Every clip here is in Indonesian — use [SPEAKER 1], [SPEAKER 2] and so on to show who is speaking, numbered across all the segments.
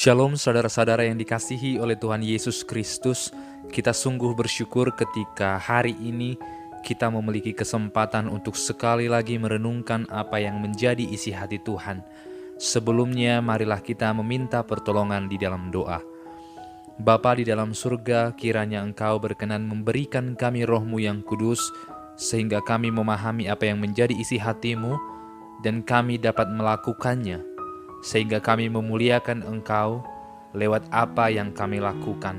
[SPEAKER 1] Shalom saudara-saudara yang dikasihi oleh Tuhan Yesus Kristus. Kita sungguh bersyukur ketika hari ini kita memiliki kesempatan untuk sekali lagi merenungkan apa yang menjadi isi hati Tuhan. Sebelumnya marilah kita meminta pertolongan di dalam doa. Bapa di dalam surga, kiranya Engkau berkenan memberikan kami roh-Mu yang kudus, sehingga kami memahami apa yang menjadi isi hati-Mu, dan kami dapat melakukannya, sehingga kami memuliakan Engkau lewat apa yang kami lakukan,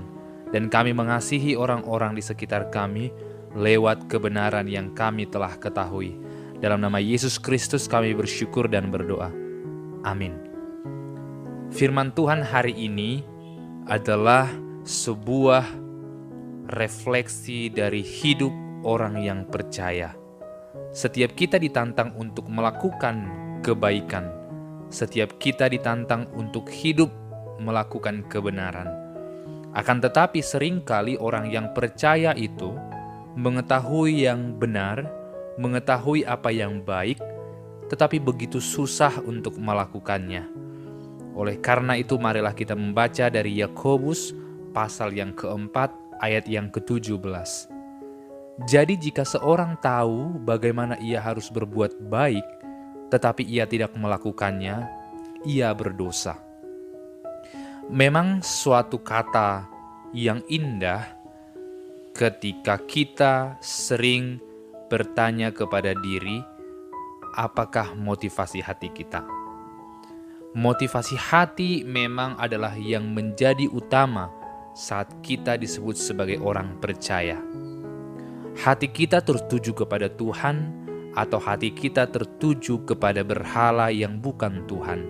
[SPEAKER 1] dan kami mengasihi orang-orang di sekitar kami lewat kebenaran yang kami telah ketahui. Dalam nama Yesus Kristus kami bersyukur dan berdoa. Amin. Firman Tuhan hari ini adalah sebuah refleksi dari hidup orang yang percaya. Setiap kita ditantang untuk melakukan kebaikan. Setiap kita ditantang untuk hidup melakukan kebenaran. Akan tetapi seringkali orang yang percaya itu mengetahui yang benar, mengetahui apa yang baik, tetapi begitu susah untuk melakukannya. Oleh karena itu marilah kita membaca dari Yakobus pasal yang keempat ayat yang ke-17. Jadi jika seorang tahu bagaimana ia harus berbuat baik, tetapi ia tidak melakukannya, ia berdosa. Memang suatu kata yang indah ketika kita sering bertanya kepada diri, apakah motivasi hati kita? Motivasi hati memang adalah yang menjadi utama saat kita disebut sebagai orang percaya. Hati kita tertuju kepada Tuhan, atau hati kita tertuju kepada berhala yang bukan Tuhan.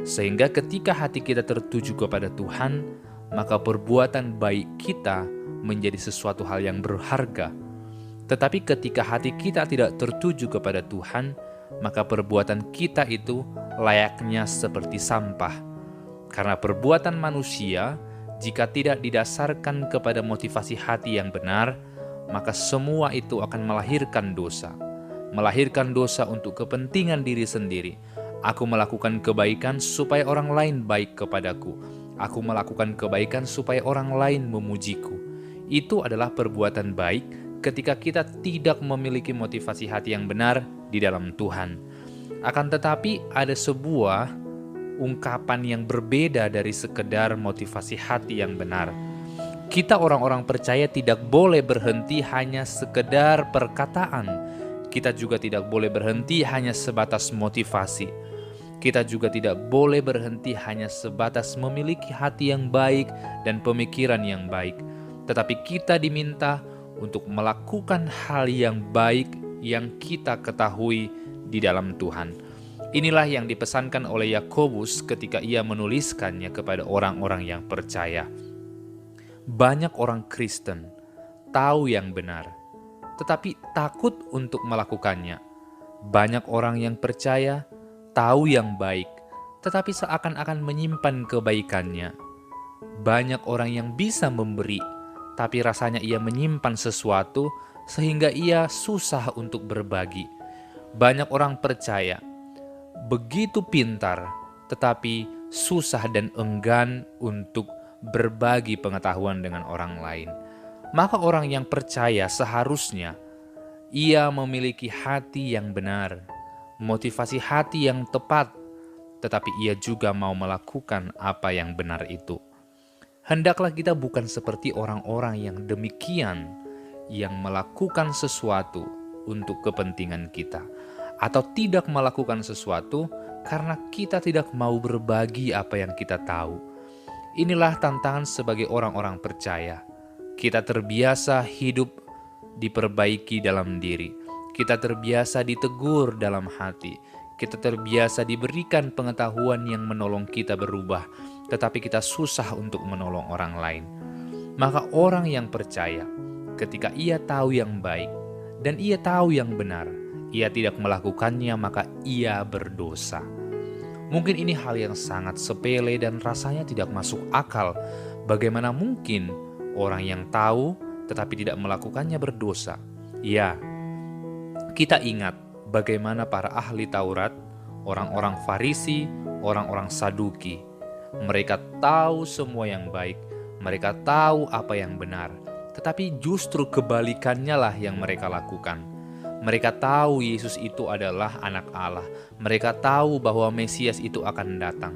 [SPEAKER 1] Sehingga ketika hati kita tertuju kepada Tuhan, maka perbuatan baik kita menjadi sesuatu hal yang berharga. Tetapi ketika hati kita tidak tertuju kepada Tuhan, maka perbuatan kita itu layaknya seperti sampah. Karena perbuatan manusia, jika tidak didasarkan kepada motivasi hati yang benar, maka semua itu akan melahirkan dosa. Melahirkan dosa untuk kepentingan diri sendiri. Aku melakukan kebaikan supaya orang lain baik kepadaku. Aku melakukan kebaikan supaya orang lain memujiku. Itu adalah perbuatan baik ketika kita tidak memiliki motivasi hati yang benar di dalam Tuhan. Akan tetapi ada sebuah ungkapan yang berbeda dari sekedar motivasi hati yang benar. Kita orang-orang percaya tidak boleh berhenti hanya sekedar perkataan. Kita juga tidak boleh berhenti hanya sebatas motivasi. Kita juga tidak boleh berhenti hanya sebatas memiliki hati yang baik dan pemikiran yang baik. Tetapi kita diminta untuk melakukan hal yang baik yang kita ketahui di dalam Tuhan. Inilah yang dipesankan oleh Yakobus ketika ia menuliskannya kepada orang-orang yang percaya. Banyak orang Kristen tahu yang benar, tetapi takut untuk melakukannya. Banyak orang yang percaya tahu yang baik, tetapi seakan-akan menyimpan kebaikannya. Banyak orang yang bisa memberi, tapi rasanya ia menyimpan sesuatu sehingga ia susah untuk berbagi. Banyak orang percaya begitu pintar, tetapi susah dan enggan untuk berbagi pengetahuan dengan orang lain. Maka orang yang percaya seharusnya ia memiliki hati yang benar, motivasi hati yang tepat, tetapi ia juga mau melakukan apa yang benar itu. Hendaklah kita bukan seperti orang-orang yang demikian, yang melakukan sesuatu untuk kepentingan kita, atau tidak melakukan sesuatu karena kita tidak mau berbagi apa yang kita tahu. Inilah tantangan sebagai orang-orang percaya. Kita terbiasa hidup diperbaiki dalam diri. Kita terbiasa ditegur dalam hati. Kita terbiasa diberikan pengetahuan yang menolong kita berubah, tetapi kita susah untuk menolong orang lain. Maka orang yang percaya, ketika ia tahu yang baik dan ia tahu yang benar, ia tidak melakukannya, maka ia berdosa. Mungkin ini hal yang sangat sepele dan rasanya tidak masuk akal. Bagaimana mungkin orang yang tahu tetapi tidak melakukannya berdosa? Ya, kita ingat bagaimana para ahli Taurat, orang-orang Farisi, orang-orang Saduki. Mereka tahu semua yang baik, mereka tahu apa yang benar, tetapi justru kebalikannya lah yang mereka lakukan. Mereka tahu Yesus itu adalah anak Allah, mereka tahu bahwa Mesias itu akan datang.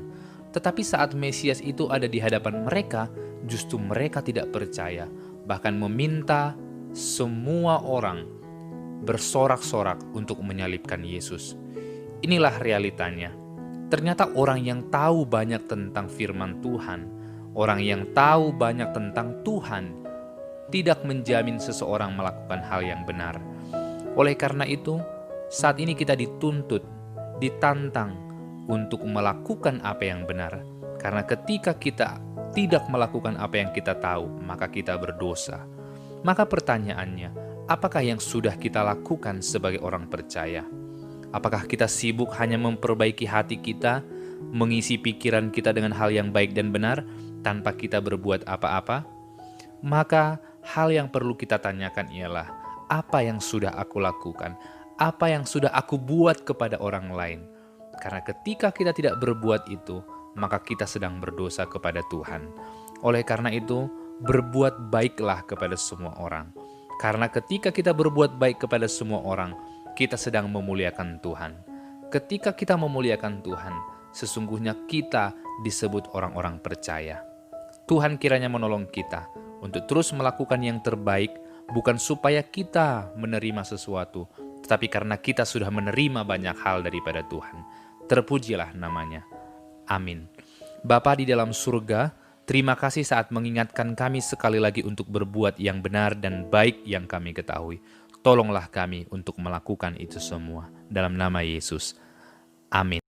[SPEAKER 1] Tetapi saat Mesias itu ada di hadapan mereka, justru mereka tidak percaya, bahkan meminta semua orang bersorak-sorak untuk menyalibkan Yesus. Inilah realitanya. Ternyata orang yang tahu banyak tentang firman Tuhan, orang yang tahu banyak tentang Tuhan, tidak menjamin seseorang melakukan hal yang benar. Oleh karena itu, saat ini kita dituntut, ditantang untuk melakukan apa yang benar. Karena ketika kita tidak melakukan apa yang kita tahu, maka kita berdosa. Maka pertanyaannya, apakah yang sudah kita lakukan sebagai orang percaya? Apakah kita sibuk hanya memperbaiki hati kita, mengisi pikiran kita dengan hal yang baik dan benar, tanpa kita berbuat apa-apa? Maka hal yang perlu kita tanyakan ialah, apa yang sudah aku lakukan? Apa yang sudah aku buat kepada orang lain? Karena ketika kita tidak berbuat itu, maka kita sedang berdosa kepada Tuhan. Oleh karena itu, berbuat baiklah kepada semua orang. Karena ketika kita berbuat baik kepada semua orang, kita sedang memuliakan Tuhan. Ketika kita memuliakan Tuhan, sesungguhnya kita disebut orang-orang percaya. Tuhan kiranya menolong kita untuk terus melakukan yang terbaik, bukan supaya kita menerima sesuatu, tetapi karena kita sudah menerima banyak hal daripada Tuhan. Terpujilah namanya. Amin. Bapa di dalam surga, terima kasih saat mengingatkan kami sekali lagi untuk berbuat yang benar dan baik yang kami ketahui. Tolonglah kami untuk melakukan itu semua. Dalam nama Yesus. Amin.